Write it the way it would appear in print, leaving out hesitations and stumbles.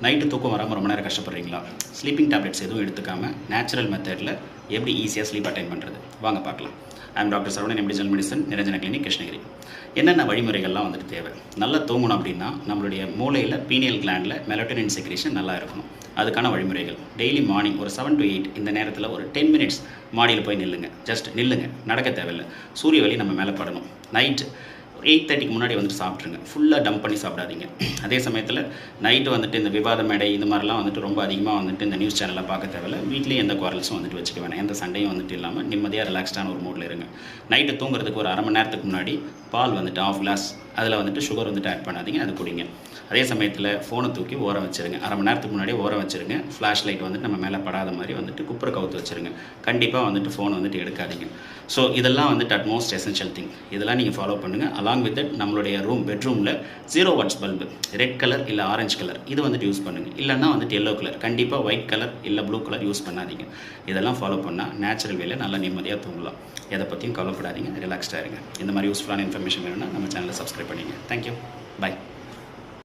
Night தூக்கம் வராமல் ரொம்ப நேரம் கஷ்டப்படுறீங்களா? ஸ்லீப்பிங் டேப்லெட்ஸ் எதுவும் எடுத்துக்காமல் நேச்சுரல் மெத்தடில் எப்படி ஈஸியாக ஸ்லீப் அட்டைன் பண்ணுறது வாங்க பார்க்கலாம். I'm doctor Saravanan, empty general medicine, Niranjana clinic, Krishnagiri. என்னென்ன வழிமுறைகள்லாம் வந்துட்டு தேவை? நல்லா தூங்கணும் அப்படின்னா நம்மளுடைய மூளையில் பீனியல் கிளாண்டில் மெலட்டோனின் செக்ரேஷன் நல்லா இருக்கணும். அதுக்கான வழிமுறைகள் டெய்லி மார்னிங் ஒரு 7 to 8 இந்த நேரத்தில் ஒரு 10 minutes மாடியில் போய் நில்லுங்க. ஜஸ்ட் நில்லுங்க, நடக்க தேவையில்லை. சூரிய ஒளி நம்ம மேலே படணும். நைட்டு 8:30க்கு முன்னாடி வந்துட்டு சாப்பிட்ருங்க. ஃபுல்லாக டம்ப் பண்ணி சாப்பிடாதீங்க. அதே சமயத்தில் நைட்டு வந்துட்டு இந்த விவாத மேடை இந்த மாதிரிலாம் வந்துட்டு ரொம்ப அதிகமாக வந்துட்டு இந்த நியூஸ் சேனலில் பார்க்க தேவையில்லை. வீட்லேயும் எந்த குவாரல்ஸும் வந்துட்டு வச்சுக்க வேணாம். எந்த சண்டையும் வந்துட்டு இல்லாமல் நிம்மதியாக ரிலாக்ஸ்டான ஒரு மூடில் இருங்க. நைட்டு தூங்குறதுக்கு ஒரு அரை மணி நேரத்துக்கு முன்னாடி பால் வந்துட்டு 1/2 glass அதில் வந்துட்டு சுகர் வந்துட்டு ஆட் பண்ணாதீங்க, அது குடிங்க. அதே சமயத்தில் ஃபோனை தூக்கி ஓரம் வச்சுருங்க. அரை மணி நேரத்துக்கு முன்னாடியே ஓரம் வச்சுருங்க. ஃப்ளாஷ் லைட் வந்துட்டு நம்ம மேலே படாத மாதிரி வந்துட்டு குப்புற கவுத்து வச்சுருங்க. கண்டிப்பாக வந்துட்டு ஃபோன் வந்துட்டு எடுக்காதீங்க. ஸோ இதெல்லாம் வந்துட்டு அட்மோஸ்ட் எசென்ஷியல் திங். இதெல்லாம் நீங்கள் ஃபாலோ பண்ணுங்கள். அலாங் வித் தட் நம்மளுடைய பெட்ரூமில் 0 watts பல்பு, ரெட் கலர் இல்லை ஆரஞ்சு கலர் இது வந்துட்டு யூஸ் பண்ணுங்கள். இல்லைன்னா வந்துட்டு எல்லோ கலர், கண்டிப்பாக ஒயிட் கலர் இல்லை ப்ளூ கலர் யூஸ் பண்ணாதீங்க. இதெல்லாம் ஃபாலோ பண்ணால் நேச்சுரல் வேலை நல்லா நிம்மதியாக தூங்கலாம். எதை பற்றியும் கவலைப்படாதீங்க, ரிலாக்ஸ்டாக இருங்க. இந்த மாதிரி யூஸ்ஃபுல்லான இன்ஃபர்மேஷன் வேணும்னா நம்ம சேனலை சப்ஸ்கிரைப் பண்ணிங்க. Thank you, by.